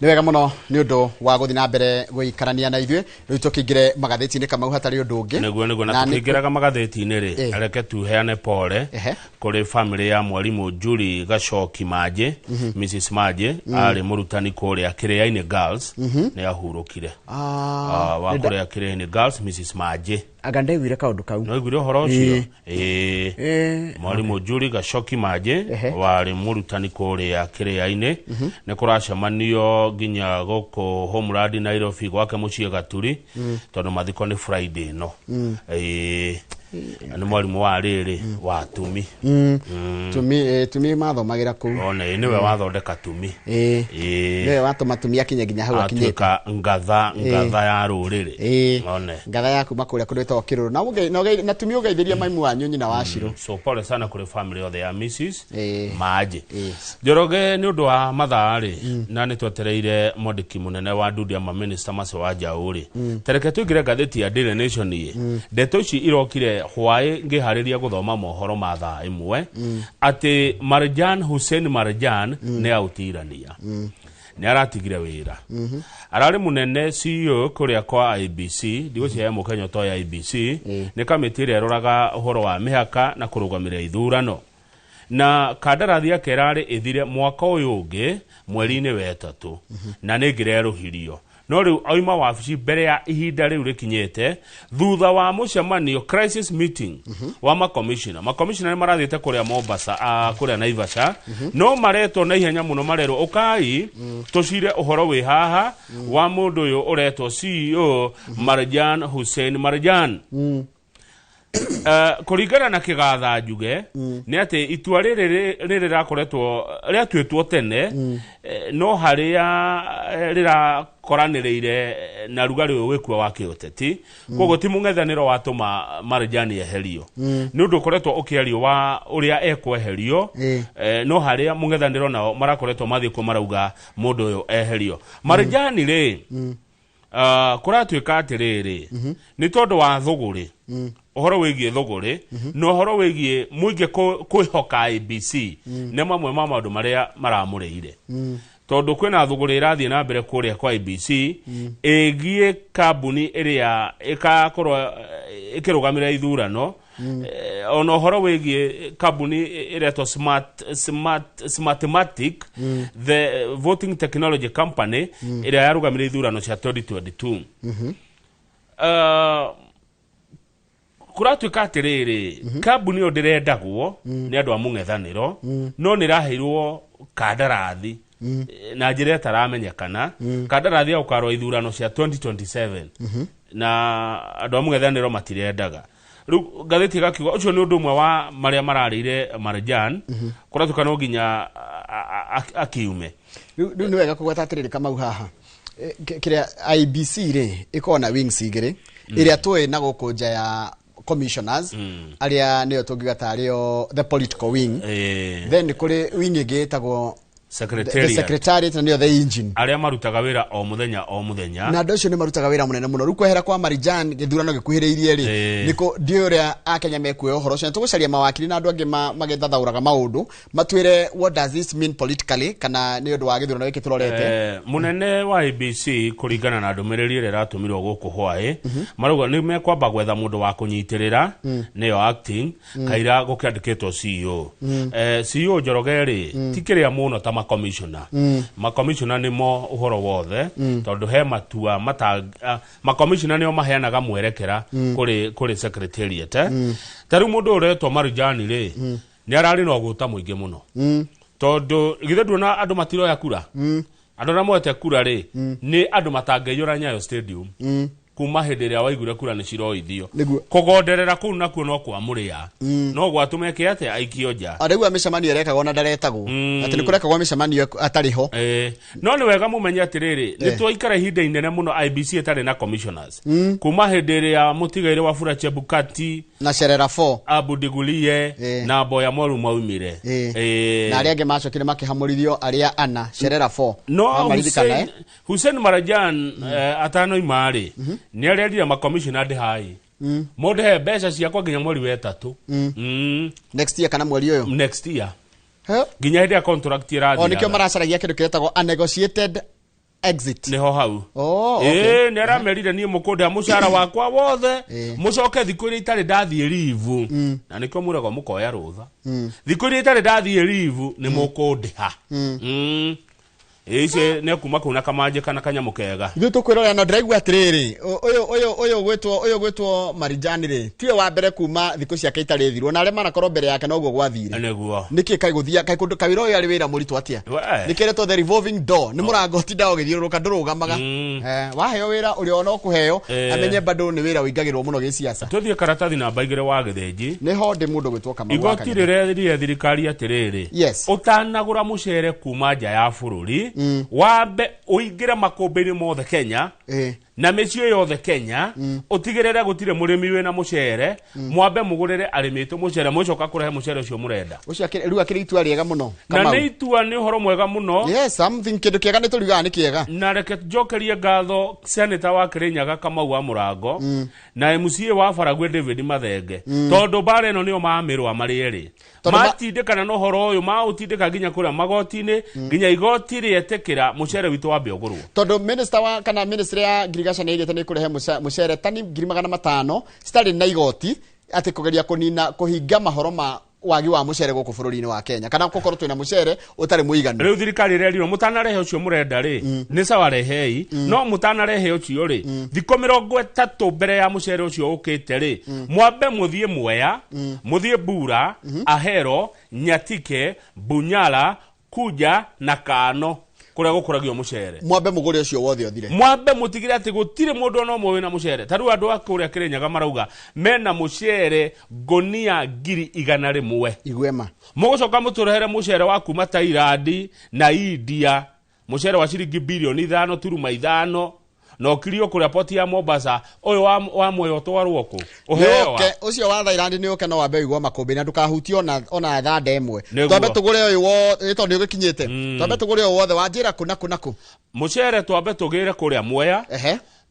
Ni wega muno ni undu wa guthi na mbere guikarania na ithue riu tukingire magatheti-ini Kamau hatari undu ungi niguo na tukingiraga magatheti-ini ri areke tuheane pole kuri family ya mwalimu Julie Gachoki Maje Mrs Maje ari murutani kuria Kiria-ini Girls ni ahurukire wa kuria Kiria-ini Girls Mrs Maje agande wire kaundu kau no igwire horo ucio mwalimu Julie Gachoki Maje wari murutani kuria Kiria-ini ne kuracemanio ginya goko Homeland Nairobi gwake mucie Gaturi tondu mathiko ni Friday no ni mwalimu wa riri wa tumi tumi mathomagira ku ona niwe wathondeka tumi niwe watuma tumi akinya ginya hau akinyete ngatha ya ruriri ona ngatha yaku makuria kundetwo kiruru na tumi ugeithiria maimu wanyu nyina wa Shiro so pole sana kuri family of the Mrs Maje Njoroge ni undu wa mathari na ni twetereire modiki munene wa Dudu ama minister Mase wa Njauri tereke twingire ngatheti ya Daily Nation ndeto ici irokire hwae ngihariria guthoma mohoro ma thaa imwe ati Marjan Hussein Marjan ni autirania ni aratigire wira arari munene CEO kuria kwa IBC ndigociya mukenya to ya IBC ni kamiti ria roraga uhoro wa mihaka na kurugamira ithurano na kandarathi yake irari ithire mwaka uyu ungi mweri-ini wetatu na ni ngireruhirio no riu oima wabici mbere ya ihinda riu rikinyete thutha wa mucemanio crisis meeting wa makomishina ni marathite kuria Mombasa kuria Naivasha no maretwo na ihenya muno marero ukai tucire uhoro wi haha wa mundu uyu uretwo CEO Marjan Hussein Marjan kuringana na kigatha njuge ni ati itua riri rakoretwo riatuitwo tene no haria rira koraniriire na rugari wikwa wa kioteti kogo ti mung'ethaniro watuma Marjan eherio ni undu koretwo ukiario wa uria ekweherio no haria mung'ethaniro nao marakoretwo mathiko marauga mundu uyu eherio Marjan ri kuratuika atiriri ni tondu wa thuguri uhoro wigie thuguri no uhoro wigie muinge kwihoka IBC ne mamwe ma maundu maria maramureire tondu kwina thuguri irathie na mbere kuria kwa IBC egie kambuni iria ikakorwo ikirugamira ithurano ono uhoro wigie kambuni iretwo Smartmatic the voting technology company iria yarugamira ithurano cia 2022 kuratuika atiriri kambuni yo ndirendagwo ni andu a mung'ethaniro no ni raheirwo kandarathi na njira itaramenyekana kandarathi ya ukarwo ithurano cia 2027 na andu a mung'ethaniro matirendaga riu ngatheti gakiuga ucio ni undu umwe wa maria mararire Marjan kuratuika no ginya akiume riu ni wega kugweta atiriri Kamau haha kiria IBC ri ikona wings igiri iria twi na gukunja ya commissioners aria niyo tungigata ario the political wing then kuri wing igitagwo secretariat na niyo the engine aria marutaga wira o muthenya na ndocio ni marutaga wira munene muno riu kwehera kwa Marjan githurano gikuhiriirie ri niko ndioria akenya mekuoya uhoro cio tugucaria mawakili na andu angi magethathauraga maundu matwire what does this mean politically kana ni undu wa githurano giki turorete munene wa IBC kuringana na ndumiriri ira ratumirwo guku hwae maruga ni mekwamba gwetha mundu wa kunyitirira niyo acting kaira gukiandikitwo CEO CEO Njoroge ri tikiria muno ta makomishona nimo uhoro wothe tondu he matua makomishona nio maheanaga mwerekera kuri secretariat taru mundu uretwo Marjan ri ni arari no guta muingi muno tondu githe nduna andu matiro ya kura andu na moete kura ri ni andu matangeyura Nyayo Stadium kuma hindiria waigure kura ni ciroithio kugonderera kuu nakuo no kwa muria no gwatumeke ate aikio nja arigu amicemanio rekagwo na ndaretagwo ati nikurekagwo amicemanio atariho no ni wega mumenye atiriri ni twaikara ihinda inene muno IBC etari na commissioners kuma hindiria mutigaire wa Fura Chebukati na Sherera 4 Abudigulie na Boya Moru maumire na aria ange macokire makihamurithio aria ana Sherera 4 no Hussein Marjan atano imari ni arerire makomishona ndi hai mundu he mbeca ciakwa nginya mweri wetatu next year kana mweri uyu next year ginya hindi ya contract irathia o nikyo maracaragia kindu kiretagwo a negotiated exit niho hau okay neramerire nie mukunde mucara wakwa wothe mucoke thiku iri itari ndathie rivu na nikyo murago mukoya rutha thiku iri itari ndathie rivu ni mukundiha ice ne kuma kuna kamaje kana kanyamu kega ithu tukwirora na ndiraigua atiriri uyu gwetwo Marijani ri tiwe wa mbere kuma thiku ciake itari thirwo na arema nakorwo mbere yake noguo gwathire neguo niki kaiguthia kaikundu kawira uyu ari wira muritu atia nikiretwo the revolving door ni murango tinda ugithiuruka ndurugamaga waheo wira uri ona ukuheo amenye bado ni wira wingagirwo muno giciasa tuthie karatathi namba igire wa githenji ni ho ndi mundu gwetwo kama waka igoti rire thirikari atiriri utanagura mucere kuma nja ya bururi wambe uingire makombe-ini mothe Kenya na micio yothe Kenya utigirire gutire murimi wina mucere mwambe mugurire arimitu mucere mucoka kurehe mucere ucio murenda ucio riu akiri itua riega muno na ni itua ni uhoro mwega muno yes something kindu kiega ni turiga ni kiega na reke jokerie ngatho senator wa Kirinyaga Kamau wa Murango na MCA wa Baragwe David Mathenge tondu bare no nio maamirwa marieri matindikana no horo uyu mautindika ginya kuria magoti-ini ginya igoti rietekira mucere witu wa biogurwo tondu minister wa kana ministry ya Girigasha ni igete ni kurehe mucere tani 500 stari na igoti ati kugeria kunina kuhinga mahoro ma wagi wa mucere guku bururi-ini wa Kenya kana gukorwo twina mucere utari muiganu riu thirikari reriro mutanarehe ucio murenda ri ni sawa rehei no mutanarehe ucio ri thiko 30 mbere ya mucere ucio ukite ri mwambe muthie Mwea muthie Bura Ahero Nyatike Bunyala Kuja na Kano kuria gukuragio mucere mwambe mugure ucio wothe othire mwambe mutigire ati gutire mundu no mwe na mucere taru andu akuria Kirinyaga marauga mena mucere gonia 100,000 igwema mugucoka muturehere mucere wa kuma Thailand na India mucere wa ciringi bilioni 5.5 no kirio kuria poti ya Mombasa oyo wa moyo twarwo ku uheo ucio wa Thailand ni uke no wambe igwa makombe na ndukahutio ona thanda emwe twambe tugure uyu wo tondu ugikinyite twambe tugure uyu wothe wanjira kunaku mucere twambe tugire kuria Mwea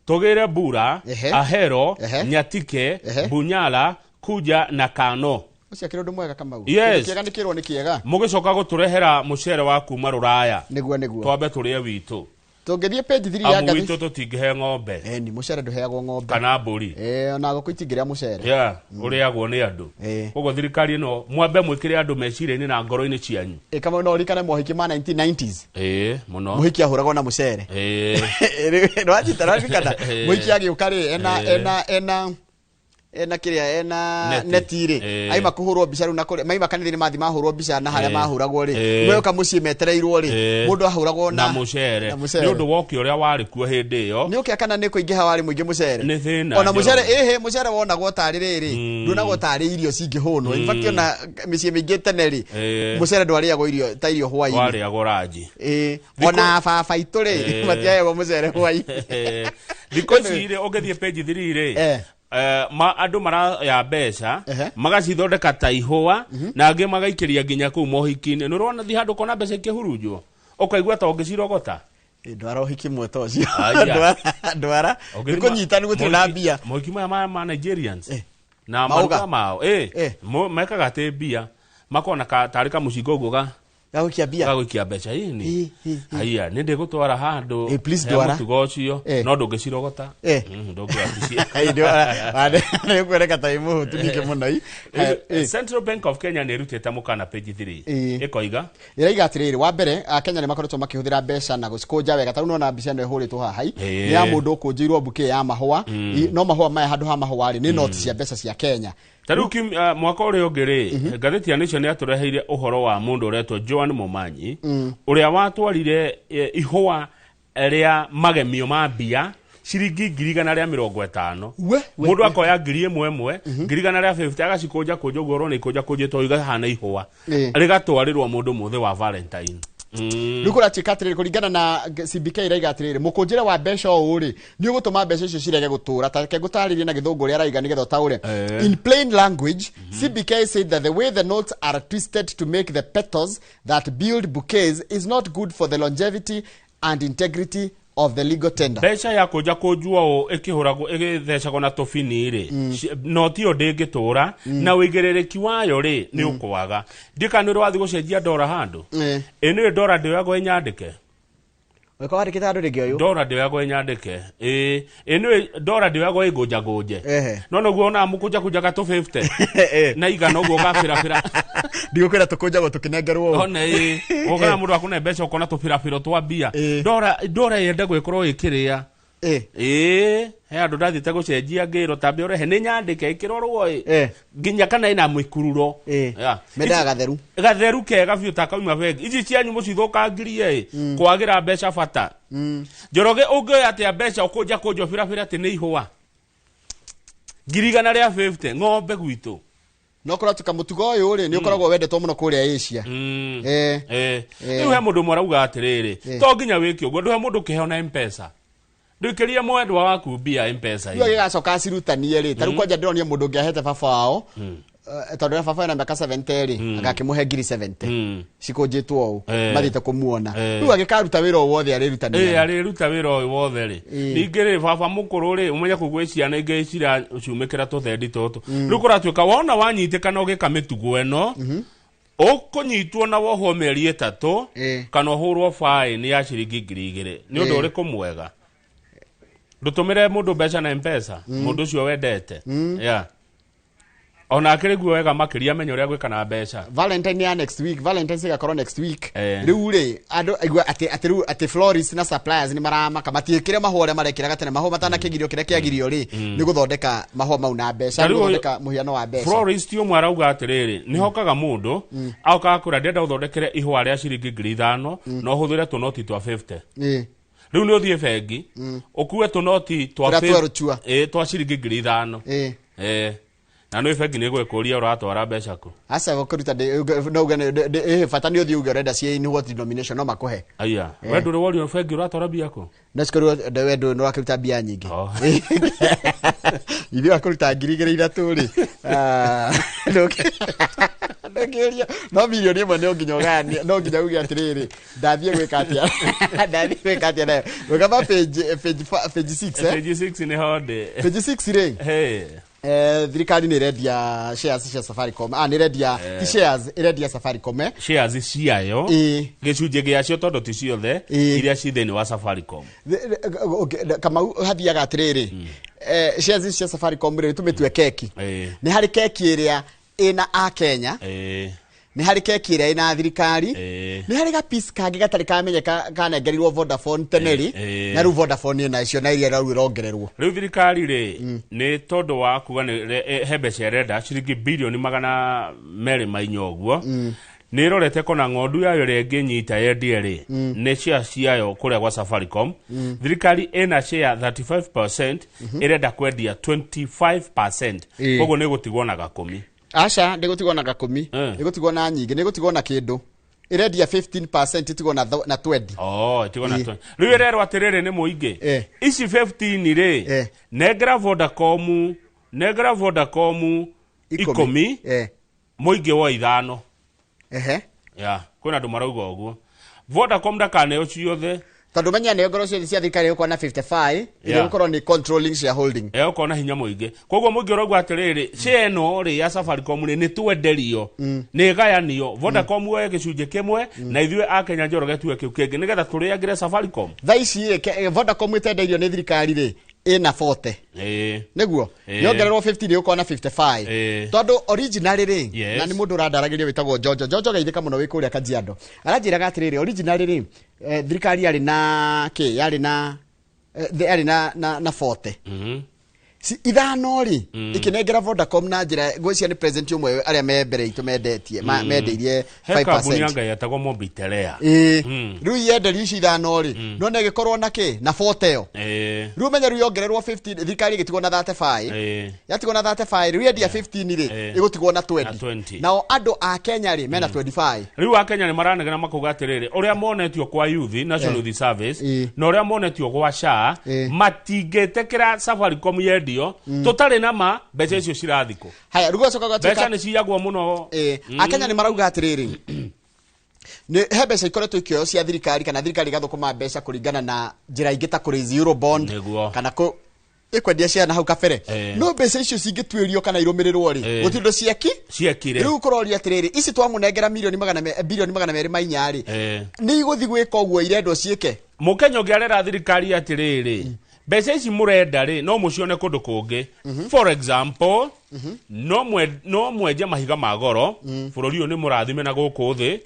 tugire Bura Ahero Nyatike Bunyala Kuja na Kano ucio kirondo mwega Kamau kiega nikirwo ni kiega mugicoka guturehera mucere wa kuma Ruraya niguo twambe turie witu tungithie page 3 ya gathi witu tutingihe ng'ombe ni mucere nduheagwo ng'ombe kana mburi ona guku itingiria mucere uriagwo ni andu ugo thirikari no mwambe mwikire andu meciria-ini na ngoro-ini cianyu kama no rikane mohiki ma 1990s muno muhiki ahuragwo na mucere no ajitara kana muhiki agiuka ri ena kiria ena netire ai makuhurwo bica ru na kuri mai makanithini mathi mahurwo bica na haria mahuragwo ri mwe ka muci metereirwo ri mundu ahuragwo na mucere ni undu woki uria wari kuo hindi yo ni ukia kana ni kuingiha wari muingi mucere ni thina ona mucere mucere wonagwo tari riri ndunagwo tari irio cingihunwo in fact ona mici mingi teneri mucere ndwariagwo irio ta irio hwaini wariagwo ranji ona baba ituri matiaegwo mucere hwaini thiko cire ugethie page 3 ri ma andu mara ya mbeca magacithondeka ta ihua na angi magaikiria nginya ku mohiki-ini ni urona thi handu kona mbeca ikihurunjwo ukaigua ta ungicirogota ndwara uhiki mweto ucio ndwara nikunyita ni gutuna mbia mohiki ma Nigerians na maruka mao mekaga te mbia makona tarika mucingo guga gagukia mbeca ini haya ninde gutwara handu please ndwara tugocio no ndungicirogota ndungiabicia ni kwereka taimu tunike muno Central Bank of Kenya ni rutete mukana page 3 ikoiga iraiga atiriri wa mbere Kenya ni makoretwo makihuthira mbeca na gucikoja wega taru nona mbica no ihuritwo haha ni ya mundu kunjirwo buke ya mahua no mahua maya handu ha mahua ri ni note cia mbeca cia Kenya taruki mwaka uri ungiri gatheti ya Nation yatureheire uhoro wa mundu uretwo Joan Momanyi uria watwarire ihua ria magemio ma mbia ciringi 150 mundu akoya 1,000 150 agacikoja kuja goro ni koja kujito igahana ihua rigatwarirwo mundu muthe wa Valentine Nukura chikatiriri kuringana na CBK iraiga atiriri mukunjira wa mbeca uri ni ugutuma mbeca icio cirege gutura ta ke gutaririe na githungu ria raiga nigetha taure in plain language CBK said that the way the notes are twisted to make the petals that build bouquets is not good for the longevity and integrity of the legal tender. Besha ya kuja kujua o ikihurago igithecagwo na tofini ri no ti ondengitura na wigerereki wayo ri ni ukwaga ndika ni rwathi gucenjia ndora handu ene ndora ndio yago nyandike Weko wari kitado rigi oyu. Ndora ndiwagwo nyandike. Eni ndora ndiwagwo igoja goje. No no guona mukuja kuja ka 250. Na igana ugo gafira. Ndio kwira tukuja go tukinengerwo. One ogana mundu akune mbeca ukona tupirapiro twa bia. Ndora yende gwikorwo ikiria. He andu ndathite gucenjia ngiro tambe urehe ni nyandike ikirorwo nginya kana ina mwikururo menda gatheru kega biu takauma bengi ici cianyu mucithukangirie kwagira mbeca bata Njoroge unge ati mbeca ukunja kunjo birabira ati ni ihwa ngirigana ria 50 ng'ombe gwitu no kora tukamutugo uyu ri ni ukoragwo wendetwo muno kuria Asia ni he mundu marauga atiriri to nginya wiki uguo nduhe mundu kiheo na M-Pesa ndukiria mwendwa waku mbia M-Pesa iyo gigacoka cirutanie ri taru kwanja ndironia mundu ngiahete baba wao tondu baba na miaka 70 ri agakimuhe ngiri 70 cikunjitwo u mathite kumuona riu agikaruta wira wothe arirutania ariruta wira wothe ri ningiri baba mukuru ri umenya kugwiciana ingi cira ciumikira tuthendi tutu riu kuratuika wona wanyitikana ugikamitugo eno ukunyitwo na woho meri 3 kana uhurwo fine ya ciringi 2,000 ni undu uriku mwega ndutumire mundu mbeca na M-Pesa mundu ucio wendete ona akiriguo wega makiria menyo ria gwikana mbeca Valentine ya next week Valentine sigakorwo next week riu ri andu aigua ati florist na suppliers ni maramaka matiikire mahore marekira gatene maho matana kigirio kire kiagirio ri ni guthondeka maho mau na mbeca ni guthondeka muhiano wa mbeca florist umwe arauga atiriri ni hokaga mundu auka kura ndenda uthondekere ihwa ria ciringi 5,000 no huthire tunoti twa 50 riu ni uthie bengi ukue tunoti twa 50 twa ciringi 5,000 na no bengi ni gwekuria uratwara mbeca ku asa gokuruta no fata ni uthie ugerenda cie in what denomination no makuhe aya wendu ri wori bengi uratwara bia ku naskorwo wendu no akuruta bia nyingi ithi akuruta ngiri 3 ri no milioni imwe no nginya gani no nginya ugi atiriri ndathie gwika atia nayo wega page 6 page 6 ni hode page 6 ri thirikari ni redia shares cia Safaricom ni redia ti shares redia Safaricom shares ciayo gicunje giacio tondu ti ciothe iria ci thini wa Safaricom kama hathiaga atiriri shares cia Safaricom ri tumitwe keki ni hari keki iria ina a Kenya ni hari keki iria ina thirikari ni hari ga piece kangi gatari kamenyeka kanengerirwo Vodafone teneri na ru Vodafone ina icio na iria rongererwo riu thirikari ri ni tondu wa kuga ni hebe cerenda ciringi bilioni 200 mainyoguo ni rorete kona ng'ondu yayo renge nyita yendie ri ni ciayo kuria gwa Safaricom thirikari ina share 35% irenda kwendia 25% koguo ni gutigwo na 10 Asha ndigutigwo na 10 ndigutigwo na nyingi ndigutigwo na kindu iredia 15% itigwo na 20 itigwo na 20 riu irero atiriri ni muingi ici 15 ri negra Vodacom 10 muingi wa 5 kwina andu marauga uguo Vodacom ndakane uciothe tondu menya ne ngoro cia thirikari uko na 55 ile ukorwo ni controlling shareholding uko na hinya muingi koguo muingi urauga atiriri share no ri ya Safaricom ni twenderio ni gayanio Vodacom we gicunje kimwe na ithue a Kenya Njoroge tuwe kiu kingi nigetha turiagire Safaricom thaici Vodacom itenderio ni thirikari ri ina 40 niguo yongererwo 50 ri uko na 55 tondu original ri na ni mundu radaragiria witagwo Jojo geithika muno wi kuria Kajiado aranjiraga atiriri original ri thirikari yari na yari na 40 si ithano ri ikinengera Vodacom na njira gwicia ni president umwe aria membere itu mendetie mendeirie 5% kabuni anga yatagwo Mobitelea riu yenderio ici ithano ri no ne gikorwo na na 40 yo riu menya riu yongererwo 50 thirikari gitigwo na 35 yatigwo na 35 riu yendia 15 ri igutigwo na 20 nao andu a Kenya ri mena 25 riu a Kenya ni maranegena makuga atiriri uria monetio kwa youth national youth service na uria monetio kwa SHA matingetekera Safaricom yendi tutari na ma mbeca icio cirathiko haya rugo coka gatuka mbeca ni ciyagwo muno Akenya ni marauga atiriri ni he mbeca ikoretwo ikioyo cia thirikari kana thirikari gathukuma mbeca kuringana na njira ingi ta kuraise Eurobond kana ku ikwendia cia na hau kabere no mbeca icio cingituirio kana irumirirwo ri gutindo ciekire riu kuroria atiriri ici twamunengera bilioni 200 mainya ri ni iguthi gwika uguo irendwo ciike Mukenya ngiarera thirikari atiriri mbeca ici murenda ri no mucione kundu kungi. For example, no mwenje mahiga magoro bururi uyu ni murathime na guku thi,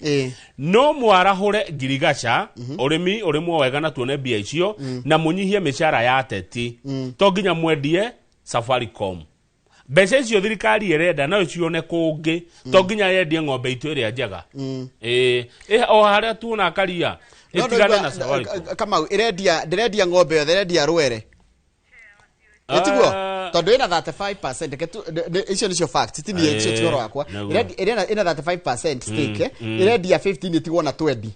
no mwarahure ngirigaca urimi urimwo wega na tuone mbia icio na munyihie mishara ya ateti to nginya mwendie Safaricom. Mbeca icio thirikari irenda no cione kungi to nginya yendie ng'ombe itu iria njega. O haria tuona karia itigane na Safaricom. Kama irendia ng'ombe yo irendia rwere. Etiguo tondu ina 35% icio nicio facts tini icio tioro wakwa ina 35% stake irendia 15 itigwo na 20.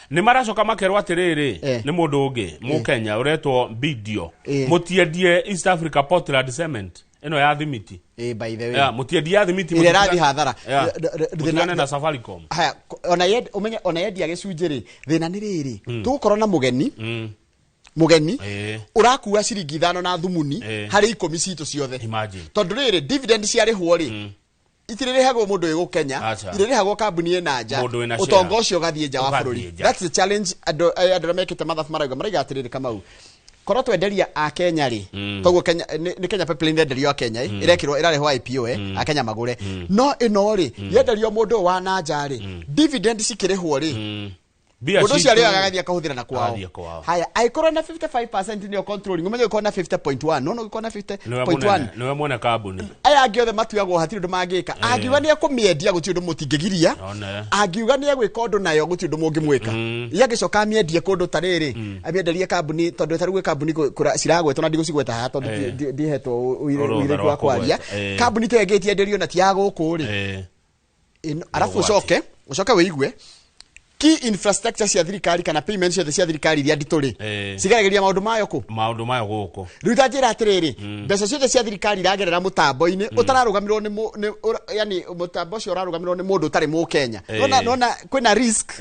Ni maracoka makerwa atiriri ni mundu ungi Mukenya uretwo Bidio mutiendie East Africa Portland Cement ino ya thimiti by the way mutiendie ya thimiti ile rathi hathara thina na Safaricom. Haya ona yendia gicunjiri thina ni riri tugukorwo na mugeni urakuwa ciringi 5 na thumuni hari 10 citu ciothe tondu riri dividend ciarihwo ri itirihagwo mundu wi Kenya iririhagwo kambuni ena nja utongo ucio gathie nja wa bururi. That's the challenge andra mekite mathafu maraiga atiriri Kamau korwo twenderia a Kenya ri toguo Kenya ni Kenya pipeline nderio a Kenya irekirwo irarehwo IPO a Kenya magure no ino ri yenderio mundu wa na nja ri dividend cikirihwo ri Bodo ciari agathia kahuthira na kwao. Haya, aikoro na 55% ni controlling. Umenye ko na 50.1. No ko na 50.1. Niwe mwone kambuni. Aya angi othe matuagwo hatiri ndu mangika. Angiuga ni akumiendia guti ndu mutingegiria. Angiuga ni egwika undu nayo guti ndu mungimwika. Yagicoka miendie kundu tariri. Abienderia kambuni tondu tarigwe kambuni ciragwetwo na ndigũcigweta haha tondu ndihetwo uire kwa kwaria. Kambuni tegetie enderio na tiago kuri. Arafu ucoke wiigwe key infrastructure cia thirikari kana payments cia thirikari iria ndituri cigerageria maundu mayo guku ruta njira atiriri mbeca ciothe cia thirikari iragerera mutambo-ini utararugamirwo ni yani mutambo ucio urarugamirwo ni mundu utari mu Kenya nona kwina risk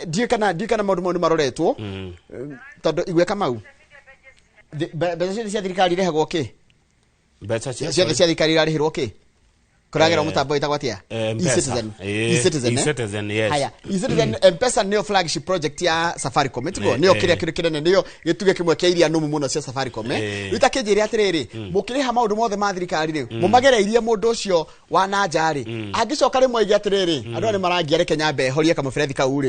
ndiye kana maundu maroretwo tondu igwe Kamau mbeca ciothe cia thirikari irehagwo ki mbeca cia thirikari irarihirwo ki kuragera mutambo itagwatia e-Citizen yes. Haya e-Citizen M-Pesa neo flagship project ya Safaricom etigo neo kiria kinene neo gituge kimwe kia iria numu muno cia Safaricom itakinjiri atiriri mukiriha maundu mothe ma thirikari ri mumagereirie mundu ucio wa na njari angicoka rimwe igi atiriri andu ni marangia Kenya behorie kamuberethi kau ri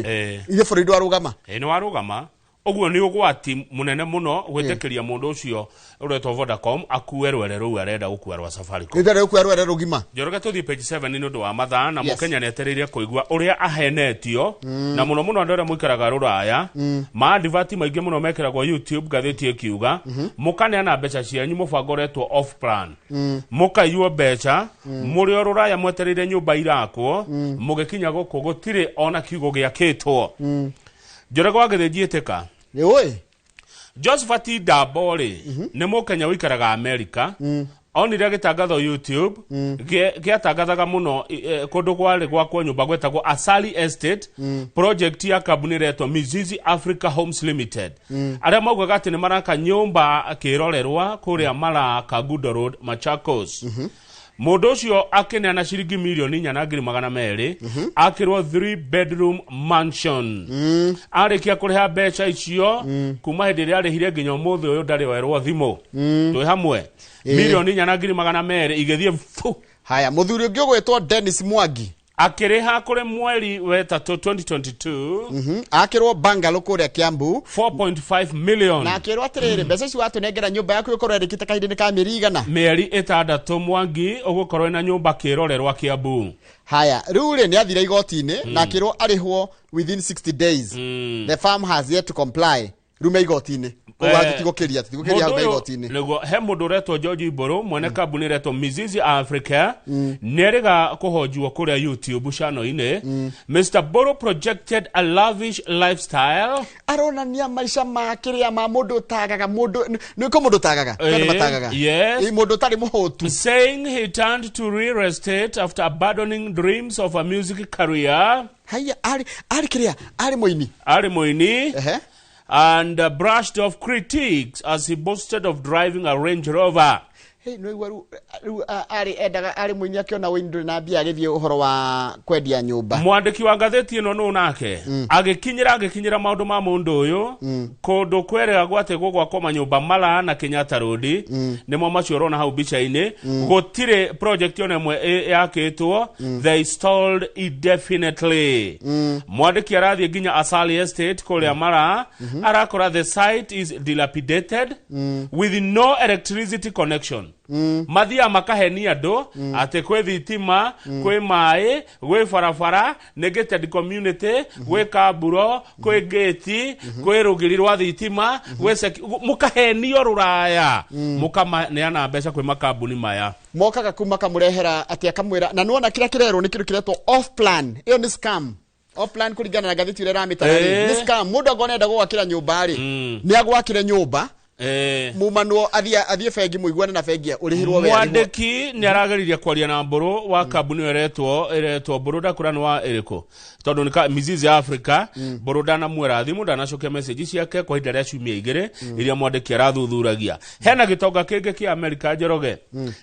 ile bũrũri warugama ni warugama oguo ni ugwati munene muno gwitekiria mundu ucio uretwo Vodacom akuwe rwere ruu arenda gukua rwa Safaricom ndio gukua rwere rugima Njoroge tuthi page 7 ni ndu wa mathaa na Mukenya netereire kuigua uria ahenetio na muno andu aria muikaraga ruraya ma advert maingi muno mekiragwo YouTube gatheti ikiuga mukane na mbeca cianyu mubango retwo off plan mukaiywo mbeca muri ruraya mwetereire nyumba irakwo mugikinya guku gutire ona kiugo giakitwo Njoroge wagethejiteka Oi Josephat Dabore ni Mukenya wikaraga America onire gitangatho YouTube giatangathaga muno kundu kwari gwakwo nyumba gwetagwo Asali Estate project ya kambuni retwo Mizizi Africa Homes Limited aria maugaga ati ni maraka nyumba kirorerwa kuria mara Kagudo Road Machakos mundu ucio akinena ciringi milioni 4,200 akirwo 3 bedroom mansion arikia kuriha mbeca icio kuma hindi ria arihire nginya umuthi uyu ndari werwo thimu twi hamwe milioni 4,200 igethie haya muthuri ungi ugwetwo Dennis Mwangi akiriha kuri mweri wa 3 2022 akirwo Bangalo kuria Kiambu 4.5 million na akirwo atiriri mbeca ici watunengera nyumba yaku ikorwo erikite kahindi ni ka mieri igana mieri 6 Mwangi ugukorwo na nyumba kirorerwa Kiambu haya riu ni athira igoti-ini na akirwo arihwo within 60 days the farm has yet to comply rume igoti-ini tigukiria hau igoti-ini lego he mundu retwo George Iboro mwene kambuni retwo Mizizi Africa neriga kuhojwo kuria YouTube channel-ini Mr. Boro projected a lavish lifestyle aronania maisha makiria ma mundu tagaga mundu niko mundu tagaga kana matagaga yes mundu tari muhotu saying he turned to real estate after abandoning dreams of a music career haya ari kiria ari moini and brushed off critiques as he boasted of driving a Range Rover. hey no igwaru ari muini akiona windu na bia agithie uhoro wa kwendia nyumba mwandiki wa gatheti ino no nake agikinyira maundu ma mundu uyu kundu kwerega gwate gugwa koma nyumba Mala na Kenyatta Road nimo macio rona hau bicha-ini gutire project yone mwe yakitwo they stalled indefinitely mwandiki arathie ginya Asali Estate kuria Mara arakora the site is dilapidated with no electricity connection mathia makahenia andu ate kwe thitima kwe mai kwe farafara negated community kwe kaburo kwe gate kwe rugiri rwa thitima kwe mukahenio ruraya mukaneana mbeca kwe makambuni maya mokaga kuma kamurehera ati akamwira na nuona kira kirero ni kiru kiretwo off plan iyo ni scam off plan kuringana na gatheti ile ramitana ni scam mundu agonenda gwakira nyumba ri ni agwakire nyumba mumano athie fengi muigwane na fengi urihirwo we mwandiki ni arageriria kwaria na mburu wa kambuni eretwo Buruda kurani wa eriko tondu nika Mizizi Africa Buruda na mwera thimu ndanacokia message ciake kwa ihinda ria ciumia igire iria mwandiki arathuthuragia hena gitonga kingi kia America Njoroge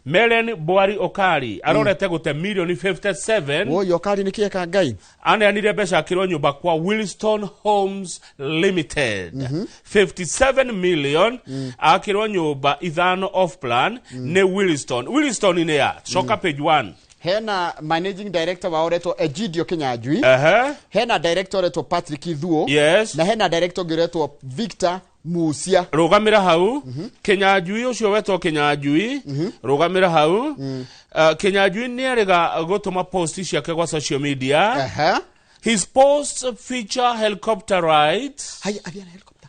Melen Boari Okari arorete gute million 57 oyo Okari nikieka ngai aneanire mbeca akirwo nyumba kwa Williston Homes Limited 57 million akirwo nyumba ithano off plan ne Williston ine ya shoka page 1 hena managing director wa oreto Egidio Kinyanjui hena director oreto Patrick Ithuo na hena director oreto Victor Musia rugamira hau Kinyanjui ucio wetwo Kinyanjui rugamira hau Kinyanjui ni erega gutuma post ciake kwa social media his posts feature helicopter rides aviana helicopter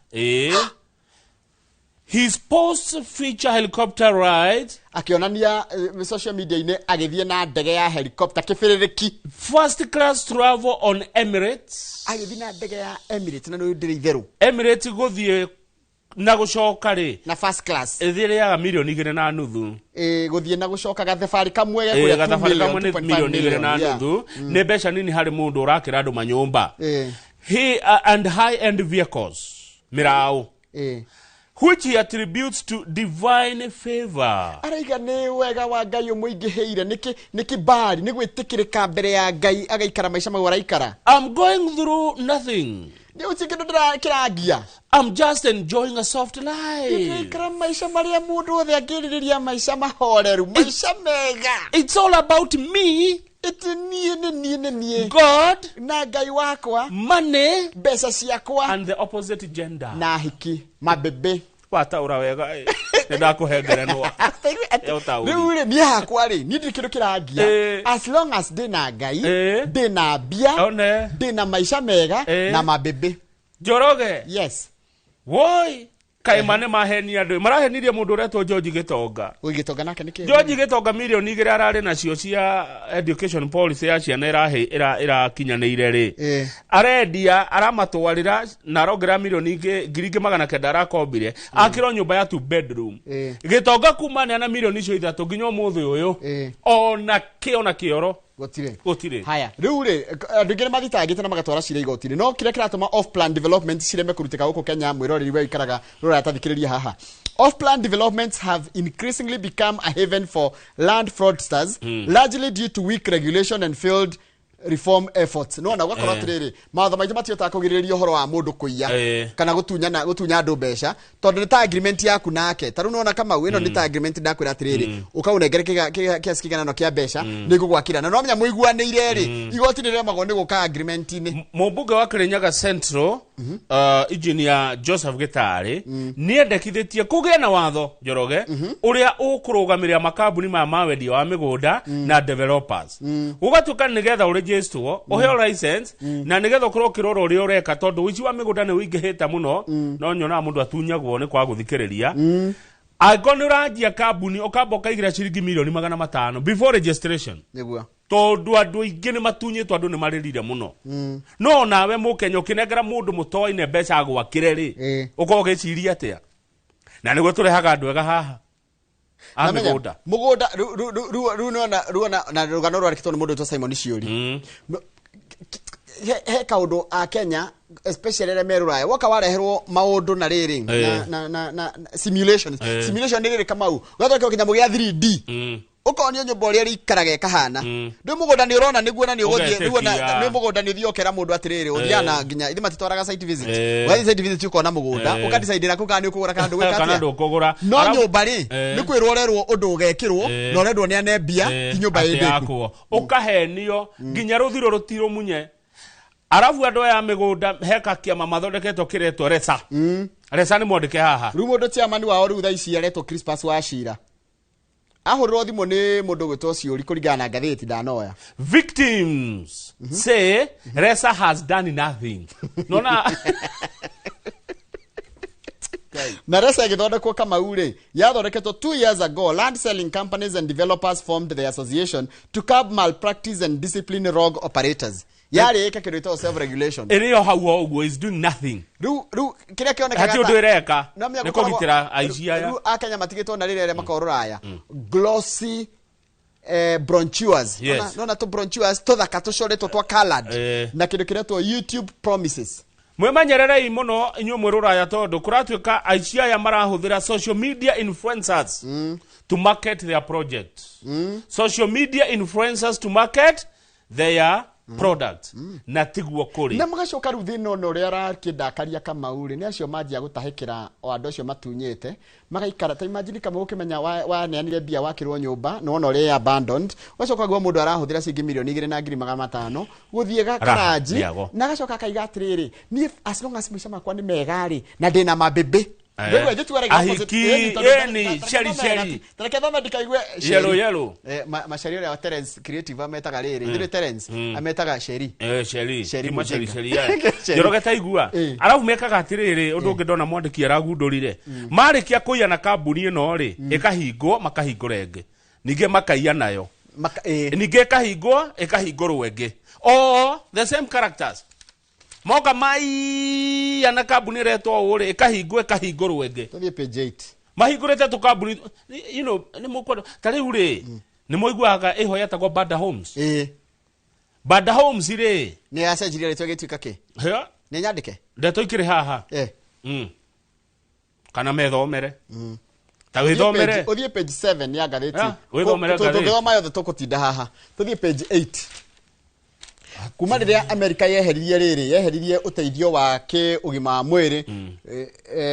his posts feature helicopter rides akionania social media ine agithie na ndege ya helicopter kifiririki first class travel on Emirates agithie na ndege ya Emirates na no ndiretheru Emirates guthie na gucoka ri na first class ethire ya milioni 2.5 guthie na gucoka gathefari kamwe kuria gathefari kamwe ni milioni 2.5 ne besha nini hari mundu urakira andu manyumba he and high end vehicles mirao which he attributes to divine favor araiga ni wega wa ngai umuingiheire niki bari ni gwitikirika mbere ya ngai agaikara maisha mau araikara I'm going through nothing ni uchikindo kiragia I'm just enjoying a soft life ikara maisha maria mundu othe agiririria maisha mahoreru maisha mega it's all about me nie God na ngai wakwa money besa ciakwa and the opposite gender na hiki mabebe wataura wega ndakuhengerenwa riu ni hakwa ri ni ndikiru kiragia as long as dina ngai dina bia dina maisha mega na mabebe Njoroge yes woi kaimane maheni andu marahenirie mundu uretwo George Gitonga ugitonga nake niki George Gitonga milioni 2 arari nacio cia education policy ya ciana irakinyanĩire ri arendia aramatwarira na arongera milioni 2,900 arakombire akiro nyumba ya 2 bedroom Gitonga kumania na milioni icio 3 nginya umuthi uyu ona kioro gotire haya riu ri ndugire mathitangite na magatwara cira igotire no kire kiratuma off plan development cireme kurutika guko Kenya mwirori we ikaraga rura atathikiriria haha off plan developments have increasingly become a haven for land fraudsters largely due to weak regulation and failed reform efforts no na gwakorwo atiriri matho maithe matiota kugiriria uhoro wa mundu kuiya kana gutunya andu mbeca tondu ni ta agreement yaku nake taru nona kama wino ni ta agreement ndakwira atiriri ukaunengere kiasi kiganano kia mbeca ni gugwakira na no menya muiguanire ri igoti ni remago ni guka agreement ni mumbunge wa Kirinyaga Central engineer Joseph Gitari ni endekithitie kugia na watho Njoroge uria ukurugamirira makambuni ma mawendia wa migunda na developers ugatuka nigetha register oheo license na nigetha ukorwo kiroro uri ureka tondu wici wa migunda ni wingihita muno no nyona mundu atunyagwo ni kwa guthikiriria agonurajia kambuni ukamboka igira ciringi milioni 500 before registration niguo tondu andu ingi ni matunyitwo andu ni maririre muno no nawe mukenya ukinengera mundu mutoine mbeca agwakire ri uko giciria atia na niguo turehaga andu ega haha mugunda ruona na rugano rwa kitoni mundu to Simon Ciuri he kaundu a Kenya especially ile meruraya waka wareherwo maundu na riri na simulations simulation riri kama u gathondeka kinyamu gya 3D ukonio nyumba uri ikaraga kahana ndu mugunda ni urona niguo na ni uguthie niguo na ni mugunda ni thiokera mundu atiriri uthiana nginya ithi matitwaraga site visit wathi site visit ukona mugunda ukadecide na kukani ukugura kandu gwikatia no nyumba ri ni kwirwo urerwo undu ugekirwo no rendwo ni anebia ti nyumba indi ukahenio nginya ruthiro rutiro munye arafu andu ya migunda heka kiama mathondeketwo kiretwo resa resa ni mwandike haha ru mundu tiamani wao ru thaa ici aretwo Crispus Wachira ahorwo thimo ni mundu gwitwo ciuri kuringana na ngatheti ndanoya victims say Resa has done nothing nona na Resa igithondekwo kama ure yathondeketwo 2 years ago. Land selling companies and developers formed the association to curb malpractice and discipline rogue operators. Yari eka kidoito self regulation iriyo hau uguo is doing nothing ru kiria kioneka ati undu ireka ni kugitira aici aya ru akanya matigitwo na rire makororaya glossy brochures nona to brochures to thaka tucoretwo twa colored na kindu kiretwo YouTube promises mwemanyererei muno inyuĩ mwĩrũraya tondu kuratuĩka aici aya marahuthira social media influencers to market their project social media influencers to market their product na tiguo kuri na magacoka ru thino no ria rakindakaria kama uri ni acio manjia gutahikira o andu acio matunyite magaikara ta imagine kama ukimenya wa neanire bia wakirwo nyumba no no ria abandoned gacoka gwa mundu arahuthira cingi milioni 2.5 guthie gakaraji na gacoka kaiga atiriri ni as long as mwisha makwa ni megari na ndina mabebe wewe jitu wale ahiki yani sheri tarekeza ndikaigwe yellow mashauri ya Terence creative ametaga riri ndire Terence ametaga sheri sheri yorogeta igua arafu mekaga atiriri undu ngidona mwandiki aragundurire marikia kuiana kambuni ino ri ikahingwo makahingurenge ninge makaiya nayo ninge ikahingurwo enge the same characters moga mai ana kabuni reto ore kahingurwo enge tuthie page 8 mahingurete tukabuni you know ni mukodo tari ure ni moiguaga iho yatagwo Bada Homes Bada Homes ire ni acenjirie ritwe gituika ki ni nyandike ndeto ikire haha kana methomere ta withomere uthie page 7 ya gatheti withomere gatheti tuthoma yothe tukutinda haha tuthie page 8 kuma riria America yeheririe uteithio wake ugima wa mwiri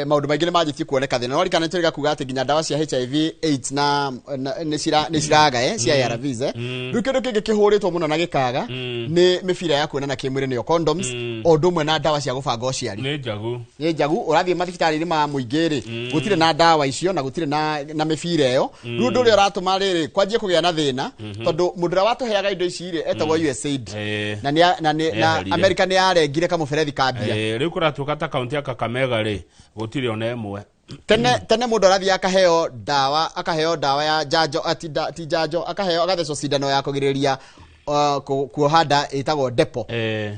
maundu maingi ni manjitie kuoneka thina no rikana turiga kuga ati nginya dawa cia HIV AIDS na ni ciraga cia ARVs rukindu kingi kihuritwo muno na gikaga ni mibira ya kuonana kimwiri niyo condoms ondu mwe na dawa cia gubanga uciari ni njagu urathie mathibitari ni ma muingiri gutire na dawa icio na gutire na mibira iyo rundu ri uratuma riri kwanjie kugia na thina tondu mundura watuheaga indo ici ri etagwo USAID na America ni yarengire kama ferethi kabia riu kuratuka ta county ya Kakamega ri gutire ona emwe tene mundu arathi akaheo dawa ya janjo ati janjo akaheo agatheco cindano ya kugiriria kuohanda itagwo depo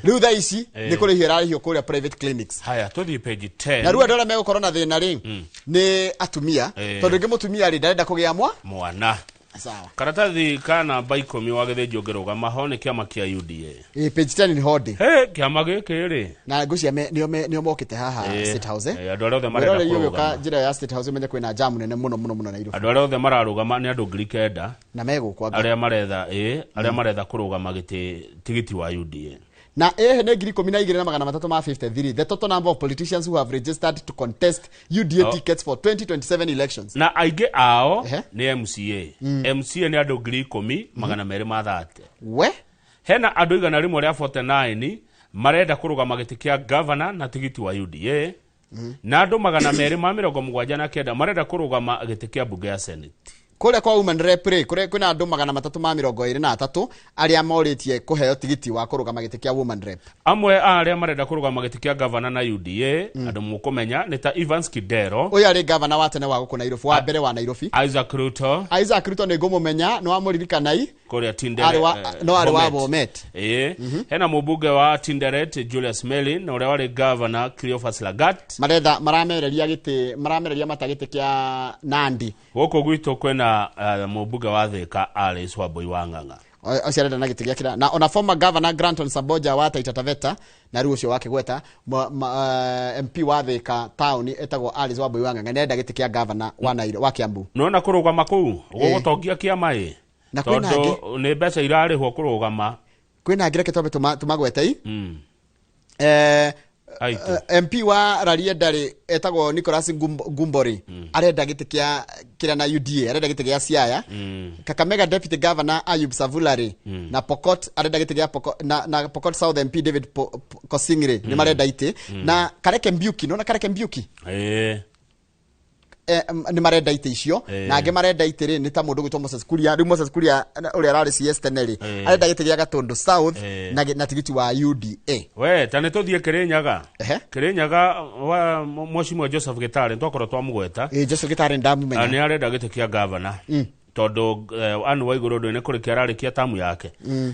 riu tha ici ni kurihio rarihio kuria private clinics haya tuthi page 10 na ruo ndora megukorwo na thina ri ni atumia tondu ngi mutumia ri ndarenda kugia mwana sawa karatathi kana baikomi wagethe ngeruga mahone kiama kia UDA page 10 ni hodi kiama giki ri na ngucia nio mokite haha State House andu arĩa othe marenda kuruga njira ya State House menye kwina jam nene muno Nairobi andu arĩa othe mararugama ni andu ngiri kenda na megukwa arĩa maretha kurugama tigiti wa UDA na ni 12,353 the total number of politicians who have registered to contest UDA tickets for 2027 elections na aige ao ni MCA ni andu 10,230 we hena andu 149 marenda kurugama giti kia governor na tigiti wa UDA na andu 279 marenda kurugama giti kia bunge ya Senate kule kwa women rep kuna andu 323 aria moritie kuheo tigiti wa kurugama giti kia women rep amwe aria marenda kurugama giti kia governor na UDA andu mukumenya ni ta Evans Kidero uyu ari governor wa tene wa guku Nairobi wa mbere wa Nairobi Isaac Ruto ni ngumumenya no amuririkana kuria Tinderet no ari wa Bomet hena mubunge wa Tinderet Julius Melin na uria wari governor Cleophas Lagat maramereria matagiti kia Nandi guku gwitu kwena mubunge wa Thika Alice Wambui wa Ng'ang'a Ociarenda na gitigia kira na ona former governor Granton Saboja wa Taita Taveta na riu cio wake gweta MP wa Thika town etagwo Alice Wambui Wang'ang'a nenda gitikia governor wa Kiambu. Nona kurugama kuu gugutongia kiamai na kwina tondu ni mbeca irarihwo kurugama kwina ngire kitombe tumagwetei MP wa Rariedari etagwo Nicholas Gumbori arenda gitikia kira na UDA arenda gitikia Siaya Kakamega Deputy Governor Ayub Savulari na Pokot arenda gitikia na Pokot South MP David Kosingire ni marenda ite na Kareke Mbiuki nona Kareke Mbiuki ni marenda ite icio na ange marenda ite ri ni ta mundu gwitwo Moses Kuria ri Moses Kuria uri arari CS teneri arenda gitikia Gatundu South na tigiti wa UDA we tane tuthie Kirinyaga wa Mwashimwa Joseph Gitare twakora twamugweta Joseph Gitare ndamumenya ni arenda gitikia governor tondu anu wa iguru ndone kuri kiararikia tamu yake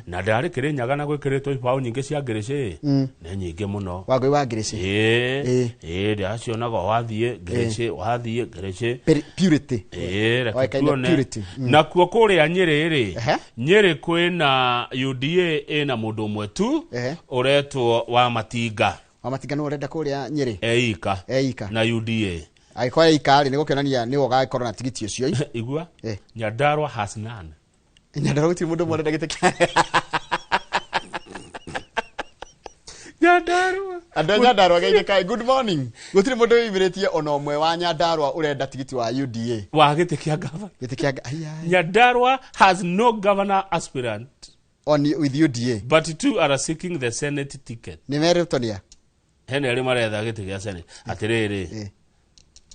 na ndari Kirinyaga na gwikiritwo ibao nyingi cia ngirici ne nyingi muno wagwi wa ngirici ndacio nago wathie ngirici purity purity na kuo kuria Nyeri kwina UDA ina mundu umwe tu uretwo wa Matinga no urenda kuria Nyeri eika na UDA aikoya ikari niko kenania ni wogakorwo na tigiti ucio igua Nyandarua has none Nyandarua gutiri mundu mwarenda gitikia Nyandarua geika good morning gutiri mundu wibiritie ona omwe wa Nyandarua urenda tigiti wa UDA wa gitikia governor Nyandarua has no governor aspirant with UDA but two are seeking the Senate ticket ni meritonia hene ari maretha gitikia Senate atiriri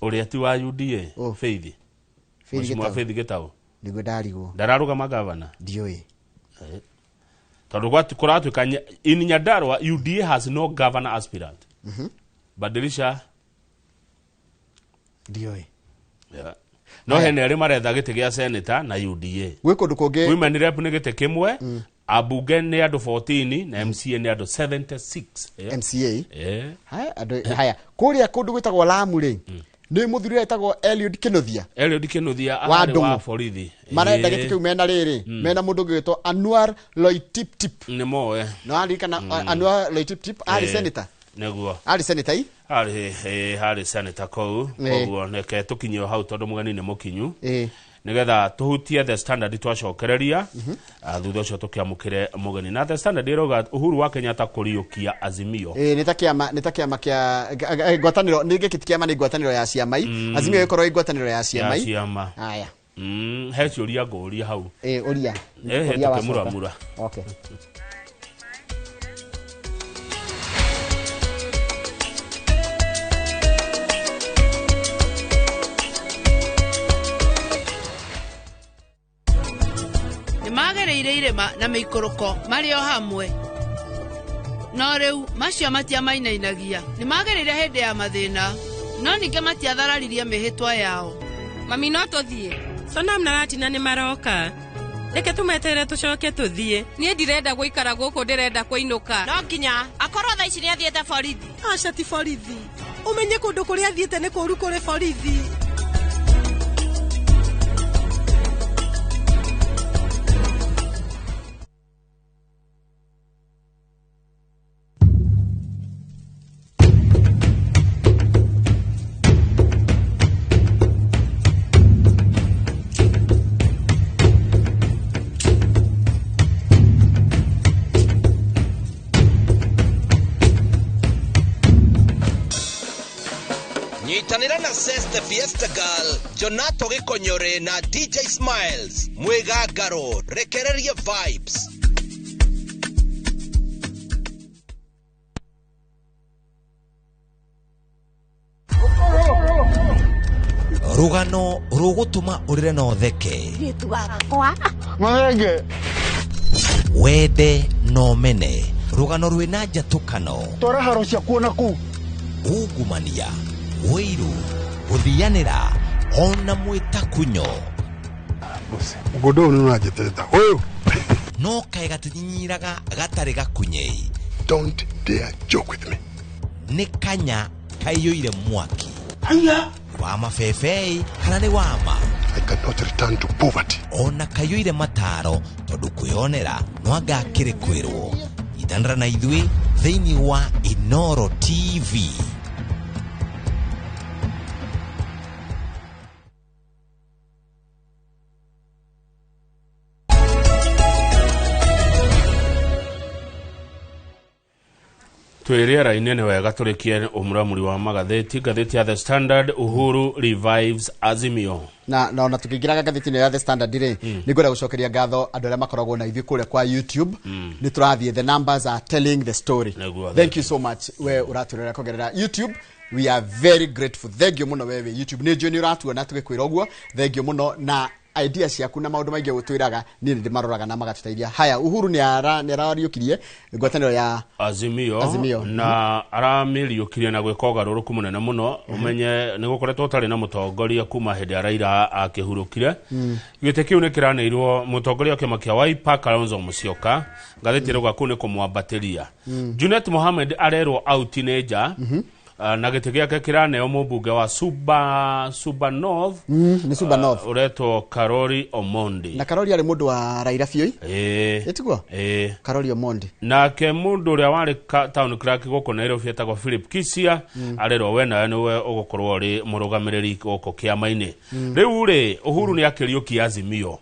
uria ti wa UDA Faith Gitau nigo darigwo ndararugama governor ndioi tondu kuratuika in Nyandarua UDA has no governor aspirant badilisha ndioi no hene ari maretha gitikia senator na UDA gwiko ndukonge women rep ni gite kimwe abunge ni andu 14 na MCA ni andu 76 MCA haya kuria kundu gwitagwo Lamu ri ni muthuri etagwo Eliud Kinothia wa borithi marenda gitikiu mena riri mena mundu gwitwo Anwar Loitiptip ni moe no ari kana Anwar Loitiptip ari senator neguo ari senator ari senator koguo neke tukinyio hau tondu mugani ni mukinyu nigetha tuhutie The Standard twacokereria thutha ucio tukiamukire mugeni na The Standard iroga Uhuru wa Kenyatta kuriukia Azimio nitakiama kia gwataniro nigikitikiama ni gwataniro ya ciamai Azimio ikorwo igwataniro ya ciamai haya he ciuria nguria hau uria tukimuramura okay magereire irema na mikoroko mario hamwe no riu macio matia mainainagia ni magereire hende ya mathina no ninge matiathararirie mihitwa yao mami no tuthie Sonam na Ratina ni maroka reke tumetere tucoke tuthie nie ndirenda guikara guku ndirenda kuinuka no nginya akorwo tha ici ni athiete borithi aca ti borithi umenye kundu kuria athiete ni kuru kuri borithi Nyitanira na Seste Fiesta Girl, Jonato Gikonyore na DJ Smiles, Mwegagaro, rekereria vibes. Rugano rugutuma urire no theke Gitu gakwa Mwege wende no mene rugano rwina njatukano tora haro cia kuona ku ungumania wiru guthianira ona mwitakunyo Godo no ajeteta oyo no kai gatinyiraga gatari gakunyei don't dare joke with me ni kanya kaiyuire mwaki aya wa mafefei kana ni wama I cannot return to poverty. Ona kayuire mataro tondu kwionera nwanga kire kwirwo itandra na ithui thiini wa Inoro TV. Twiriera inene wega turikie umuramuri wa magatheti gatheti ya The Standard. Uhuru revives Azimio na tukigiraga gatheti ya The Standard ri nigora gucokeria ngatho andu aria makoragwo na ithui kure kwa YouTube ni turathie, the numbers are telling the story. Thank you so much we uraturera kugerera YouTube. We are very grateful. Thank you muno wewe YouTube ni joni uratuona tugikwira uguo. Thank you muno na ideas yaku na maundu maingi gutwiraga ni ndimaroraga na magatutaithia. Haya, Uhuru ni arariukirie ngwataniro ya Azimio na aramiriukirie na gwika ugaruruku munene muno. Umenye ni gukoretwo utari na mutongoria kuma hindi Raila akihurukire. Gite kiu ni kiraneirwo mutongoria kiama kia Wiper Kalonzo Musyoka. Gatheti rugwa kune kumwambatiria. Junet Mohamed arerwo out neja. Na gite giake kiraneo mubunge wa Suba North. Ni Suba North uretwo Karori Omondi. Na Karori ari mundu wa Raila fioi etiguo Karori Omondi nake mundu uria wari town clerk goko Nairobi etagwo Philip Kisia arerwo we nawe niwe ugukorwo ri murugamiriri goko kiama-ini. Riu ri Uhuru ni akiriukia Azimio